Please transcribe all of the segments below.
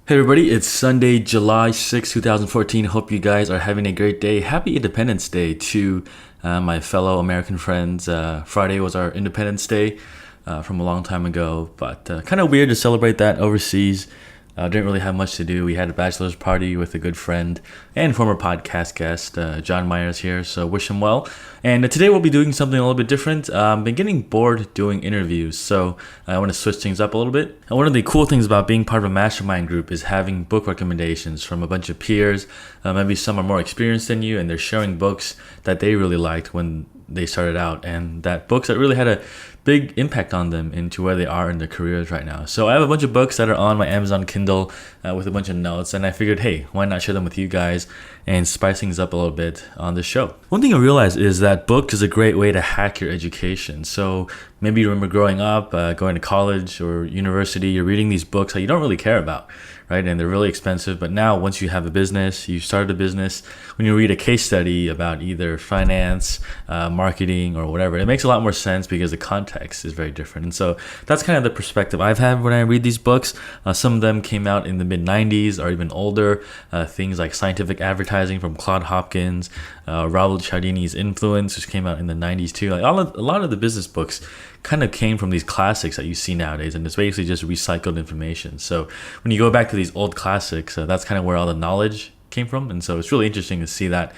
Hey everybody, it's Sunday, July 6, 2014. Hope you guys are having a great day. Happy Independence Day to my fellow American friends. Friday was our Independence Day from a long time ago, but kind of weird to celebrate that overseas. Didn't really have much to do. We had a bachelor's party with a good friend and former podcast guest, John Myers here, so wish him well. And today we'll be doing something a little bit different. Been getting bored doing interviews, so I want to switch things up a little bit. And one of the cool things about being part of a mastermind group is having book recommendations from a bunch of peers. Maybe some are more experienced than you, and they're sharing books that they really liked when they started out, and that books that really had a big impact on them into where they are in their careers right now. So I have a bunch of books that are on my Amazon Kindle with a bunch of notes, and I figured, hey, why not share them with you guys and spice things up a little bit on this show. One thing I realized is that book is a great way to hack your education. So maybe you remember growing up, going to college or university, you're reading these books that you don't really care about, right? And they're really expensive. But now once you have a business, you started a business, when you read a case study about either finance, marketing, or whatever, it makes a lot more sense because the context is very different. And so that's kind of the perspective I've had when I read these books. Some of them came out in the mid-90s or even older. Things like Scientific Advertising from Claude Hopkins, Raul Cialdini's Influence, which came out in the 90s too. Like a lot of the business books kind of came from these classics that you see nowadays, and it's basically just recycled information. So when you go back to these old classics, that's kind of where all the knowledge came from, and so it's really interesting to see that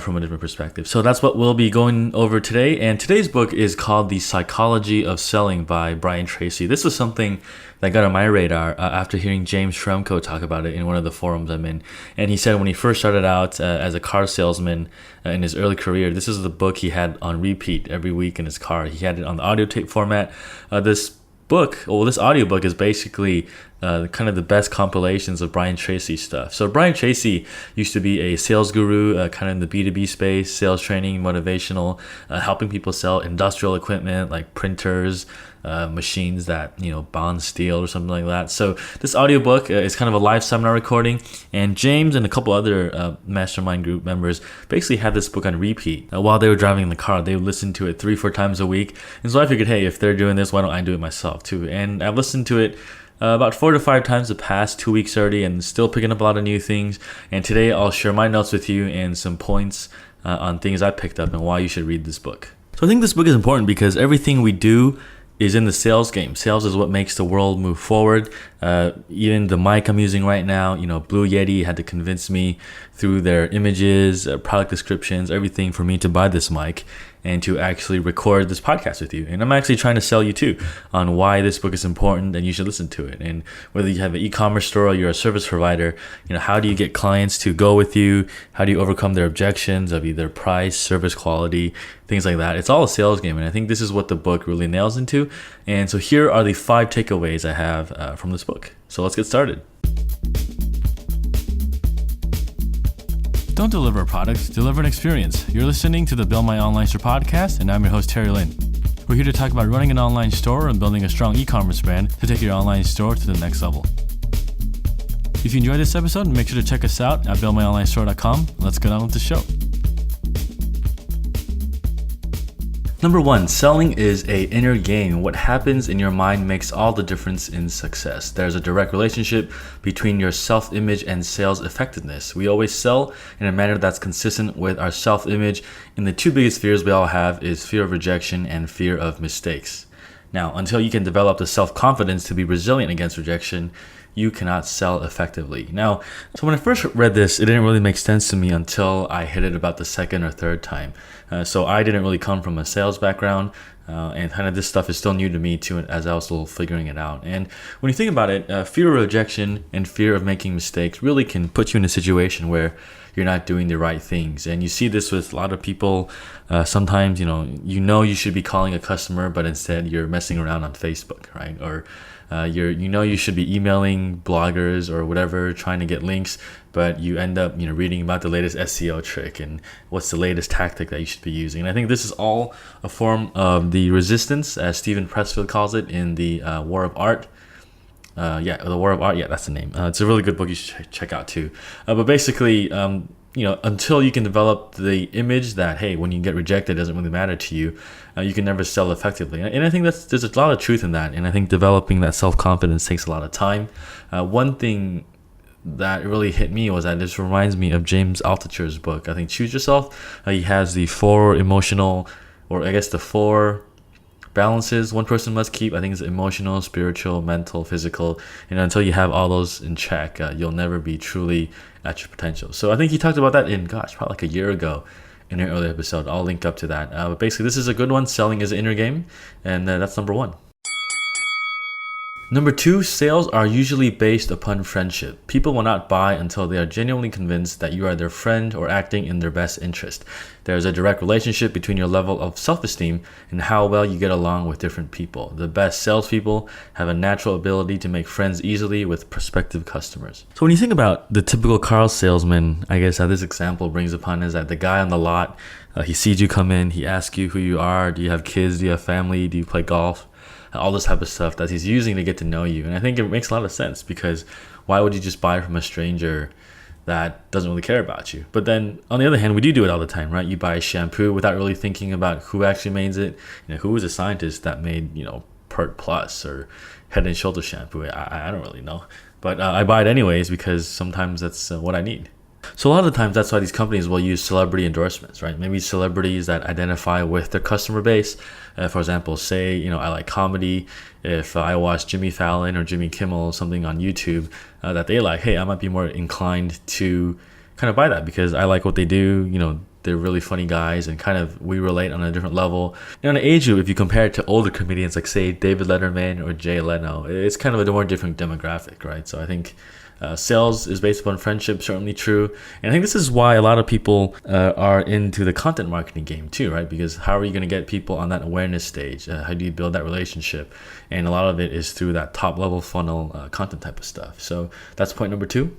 from a different perspective. So that's what we'll be going over today, and today's book is called The Psychology of Selling by Brian Tracy. This was something that got on my radar after hearing James Schramko talk about it in one of the forums I'm in, and he said when he first started out as a car salesman in his early career, this is the book he had on repeat every week in his car. He had it on the audio tape format. This audiobook is basically kind of the best compilations of Brian Tracy stuff. So Brian Tracy used to be a sales guru, kind of in the B2B space, sales training, motivational, helping people sell industrial equipment like printers, machines that bond steel or something like that. So this audiobook is kind of a live seminar recording, and James and a couple other mastermind group members basically had this book on repeat while they were driving in the car. They would listen to it 3-4 times a week, and so I figured, hey, if they're doing this, why don't I do it myself too? And I've listened to it about 4 to 5 times the past 2 weeks already, and still picking up a lot of new things. And today I'll share my notes with you and some points on things I picked up and why you should read this book. So I think this book is important because everything we do is in the sales game. Sales is what makes the world move forward. Even the mic I'm using right now, Blue Yeti had to convince me through their images, product descriptions, everything for me to buy this mic and to actually record this podcast with you. And I'm actually trying to sell you too on why this book is important and you should listen to it. And whether you have an e-commerce store or you're a service provider, how do you get clients to go with you? How do you overcome their objections of either price, service quality, things like that? It's all a sales game. And I think this is what the book really nails into. And so here are the 5 takeaways I have from this book. So let's get started. Don't deliver a product, deliver an experience. You're listening to the Build My Online Store podcast, and I'm your host, Terry Lin. We're here to talk about running an online store and building a strong e-commerce brand to take your online store to the next level. If you enjoyed this episode, make sure to check us out at buildmyonlinestore.com. Let's get on with the show. Number 1, selling is an inner game. What happens in your mind makes all the difference in success. There's a direct relationship between your self-image and sales effectiveness. We always sell in a manner that's consistent with our self-image, and the 2 biggest fears we all have is fear of rejection and fear of mistakes. Now, until you can develop the self-confidence to be resilient against rejection, you cannot sell effectively. Now, so when I first read this, it didn't really make sense to me until I hit it about the 2nd or 3rd time. So I didn't really come from a sales background, and kind of this stuff is still new to me too, as I was still figuring it out. And when you think about it, fear of rejection and fear of making mistakes really can put you in a situation where you're not doing the right things. And you see this with a lot of people. Sometimes, you should be calling a customer, but instead you're messing around on Facebook, right? Or you should be emailing bloggers or whatever, trying to get links, but you end up reading about the latest SEO trick and what's the latest tactic that you should be using. And I think this is all a form of the resistance, as Steven Pressfield calls it in the War of Art. The War of Art. Yeah, that's the name. It's a really good book you should check out too. But basically, until you can develop the image that, hey, when you get rejected, it doesn't really matter to you, you can never sell effectively. And I think there's a lot of truth in that. And I think developing that self-confidence takes a lot of time. One thing that really hit me was that this reminds me of James Altucher's book. I think Choose Yourself. He has the four emotional, or I guess the four balances one person must keep. I think it's emotional, spiritual, mental, physical. And until you have all those in check, you'll never be truly at your potential. So I think he talked about that in, probably like a year ago in an earlier episode. I'll link up to that. But basically, this is a good one. Selling is an inner game. And that's number one. Number two, sales are usually based upon friendship. People will not buy until they are genuinely convinced that you are their friend or acting in their best interest. There is a direct relationship between your level of self-esteem and how well you get along with different people. The best salespeople have a natural ability to make friends easily with prospective customers. So when you think about the typical car salesman, I guess how this example brings upon is that the guy on the lot, he sees you come in, he asks you who you are, do you have kids, do you have family, do you play golf? All this type of stuff that he's using to get to know you. And I think it makes a lot of sense, because why would you just buy from a stranger that doesn't really care about you? But then on the other hand, we do it all the time, right? You buy a shampoo without really thinking about who actually made it. Who was a scientist that made, Pert Plus or Head and Shoulder shampoo? I don't really know. But I buy it anyways because sometimes that's what I need. So a lot of the times that's why these companies will use celebrity endorsements, right? Maybe celebrities that identify with their customer base. For example, say, I like comedy. If I watch Jimmy Fallon or Jimmy Kimmel, something on YouTube that they like, hey, I might be more inclined to kind of buy that because I like what they do. They're really funny guys and kind of we relate on a different level. And on an age group, if you compare it to older comedians like, say, David Letterman or Jay Leno, it's kind of a more different demographic, right? So I think sales is based upon friendship, certainly true. And I think this is why a lot of people are into the content marketing game too, right? Because how are you going to get people on that awareness stage? How do you build that relationship? And a lot of it is through that top level funnel content type of stuff. So that's point number two.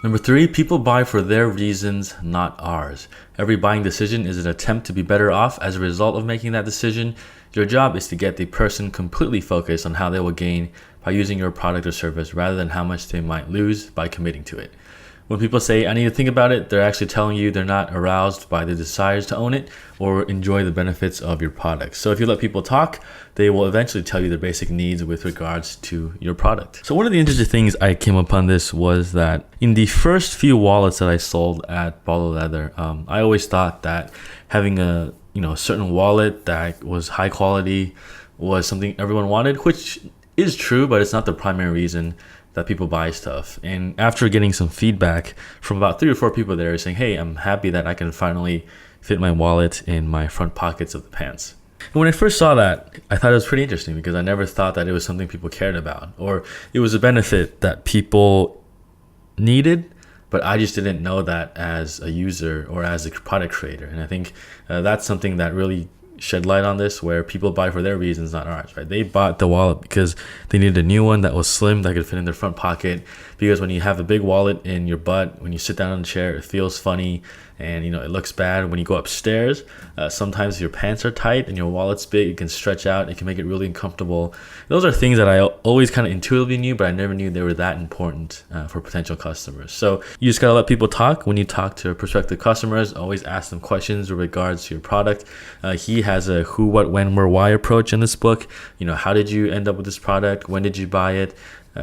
Number three, people buy for their reasons, not ours. Every buying decision is an attempt to be better off as a result of making that decision. Your job is to get the person completely focused on how they will gain by using your product or service rather than how much they might lose by committing to it. When people say, I need to think about it, they're actually telling you they're not aroused by the desires to own it or enjoy the benefits of your product. So if you let people talk, they will eventually tell you their basic needs with regards to your product. So one of the interesting things I came upon this was that in the first few wallets that I sold at Ball of Leather, I always thought that having a certain wallet that was high quality was something everyone wanted, which is true, but it's not the primary reason that people buy stuff. And after getting some feedback from about 3 or 4 people there saying, hey, I'm happy that I can finally fit my wallet in my front pockets of the pants. And when I first saw that, I thought it was pretty interesting because I never thought that it was something people cared about or it was a benefit that people needed, but I just didn't know that as a user or as a product creator. And I think that's something that really shed light on this, where people buy for their reasons, not ours, right? They bought the wallet because they needed a new one that was slim, that could fit in their front pocket. Because when you have a big wallet in your butt, when you sit down on a chair, it feels funny and it looks bad. When you go upstairs, sometimes if your pants are tight and your wallet's big, it can stretch out. It can make it really uncomfortable. Those are things that I always kind of intuitively knew, but I never knew they were that important for potential customers. So you just gotta let people talk. When you talk to prospective customers, always ask them questions with regards to your product. He has a who, what, when, where, why approach in this book. How did you end up with this product? When did you buy it?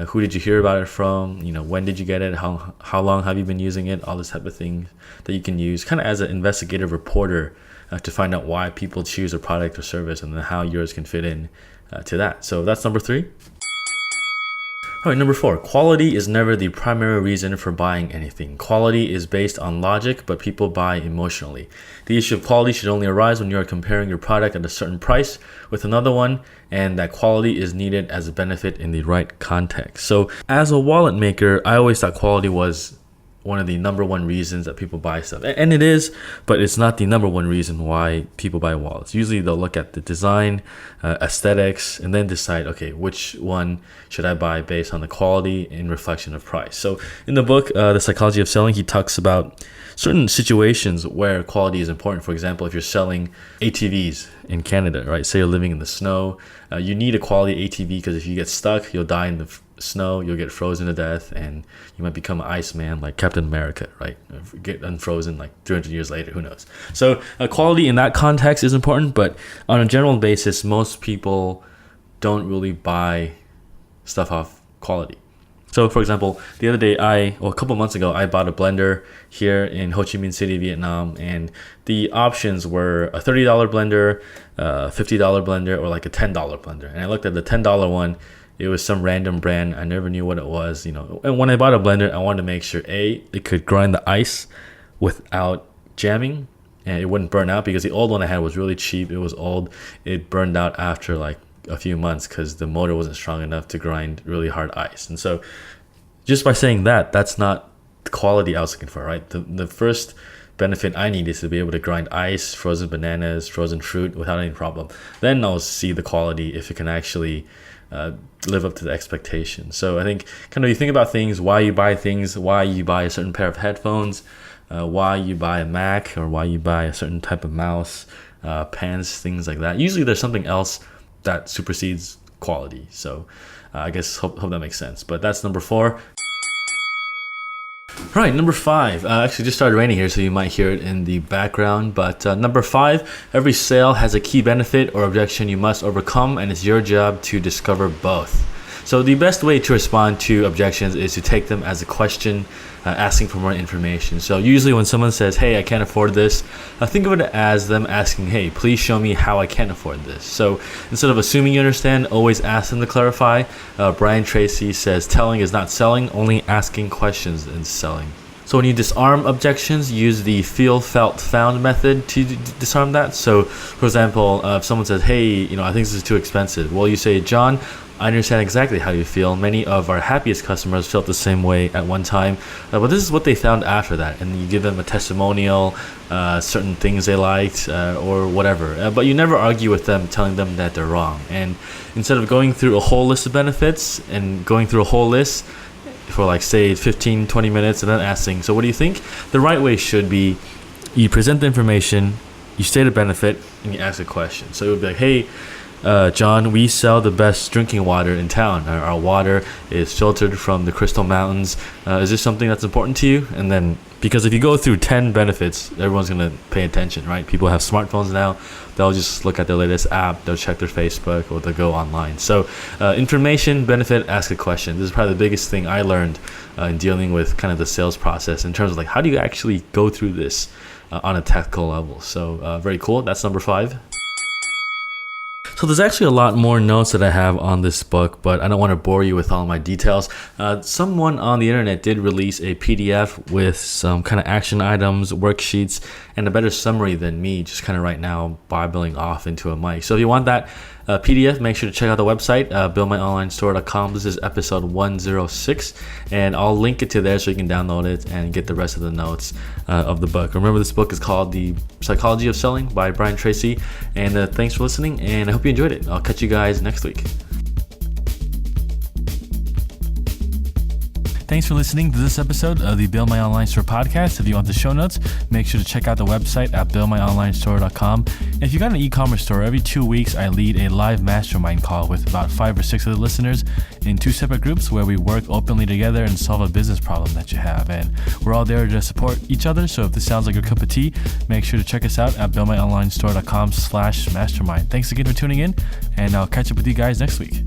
Who did you hear about it from? When did you get it? How long have you been using it? All this type of thing that you can use kind of as an investigative reporter to find out why people choose a product or service and then how yours can fit in to that. So that's number 3. All right, number 4, quality is never the primary reason for buying anything. Quality is based on logic, but people buy emotionally. The issue of quality should only arise when you are comparing your product at a certain price with another one, and that quality is needed as a benefit in the right context. So as a wallet maker, I always thought quality was one of the number one reasons that people buy stuff. And it is, but it's not the number one reason why people buy wallets. Usually they'll look at the design, aesthetics, and then decide, okay, which one should I buy based on the quality and reflection of price. So in the book, The Psychology of Selling, he talks about certain situations where quality is important. For example, if you're selling ATVs in Canada, right? Say you're living in the snow, you need a quality ATV because if you get stuck, you'll die in the snow, you'll get frozen to death, and you might become an Iceman like Captain America, right? Get unfrozen like 300 years later, who knows? So quality in that context is important, but on a general basis, most people don't really buy stuff off quality. So for example, the other day a couple months ago, I bought a blender here in Ho Chi Minh City, Vietnam, and the options were a $30 blender, a $50 blender, or like a $10 blender. And I looked at the $10 one. It was some random brand. I never knew what it was, And when I bought a blender, I wanted to make sure it could grind the ice without jamming, and it wouldn't burn out, because the old one I had was really cheap. It was old. It burned out after like a few months because the motor wasn't strong enough to grind really hard ice. And so just by saying that's not the quality I was looking for, right? The first benefit I need is to be able to grind ice, frozen bananas, frozen fruit without any problem. Then I'll see the quality, if it can actually live up to the expectation. So I think kind of you think about things, why you buy things, why you buy a certain pair of headphones, why you buy a Mac, or why you buy a certain type of mouse, pens, things like that. Usually there's something else that supersedes quality. So I guess hope that makes sense. But that's number 4. All right, number 5. Actually, just started raining here, so you might hear it in the background. But number 5, every sale has a key benefit or objection you must overcome, and it's your job to discover both. So the best way to respond to objections is to take them as a question, asking for more information. So usually when someone says, hey, I can't afford this, think of it as them asking, hey, please show me how I can afford this. So instead of assuming you understand, always ask them to clarify. Brian Tracy says, telling is not selling, only asking questions is selling. So when you disarm objections, use the feel, felt, found method to disarm that. So for example, if someone says, hey, I think this is too expensive. Well, you say, John, I understand exactly how you feel. Many of our happiest customers felt the same way at one time, but this is what they found after that. And you give them a testimonial, certain things they liked, or whatever. But you never argue with them, telling them that they're wrong. And instead of going through a whole list of benefits and going through a whole list for like say 15, 20 minutes and then asking, so what do you think? The right way should be you present the information, you state a benefit, and you ask a question. So it would be like, hey, John, we sell the best drinking water in town. Our water is filtered from the Crystal Mountains. Is this something that's important to you? And then, because if you go through 10 benefits, everyone's going to pay attention, right? People have smartphones now. They'll just look at their latest app. They'll check their Facebook, or they'll go online. So information, benefit, ask a question. This is probably the biggest thing I learned in dealing with kind of the sales process, in terms of like, how do you actually go through this on a tactical level? So very cool. That's number 5. So there's actually a lot more notes that I have on this book, but I don't want to bore you with all my details. Someone on the internet did release a PDF with some kind of action items, worksheets, and a better summary than me just kind of right now babbling off into a mic. So if you want that PDF, make sure to check out the website, buildmyonlinestore.com. This is episode 106, and I'll link it to there so you can download it and get the rest of the notes of the book. Remember, this book is called The Psychology of Selling by Brian Tracy, and thanks for listening, and I hope you enjoyed it. I'll catch you guys next week. Thanks for listening to this episode of the Build My Online Store podcast. If you want the show notes, make sure to check out the website at buildmyonlinestore.com. And if you got an e-commerce store, every 2 weeks I lead a live mastermind call with about 5 or 6 of the listeners in 2 separate groups where we work openly together and solve a business problem that you have. And we're all there to support each other. So if this sounds like your cup of tea, make sure to check us out at buildmyonlinestore.com/mastermind. Thanks again for tuning in, and I'll catch up with you guys next week.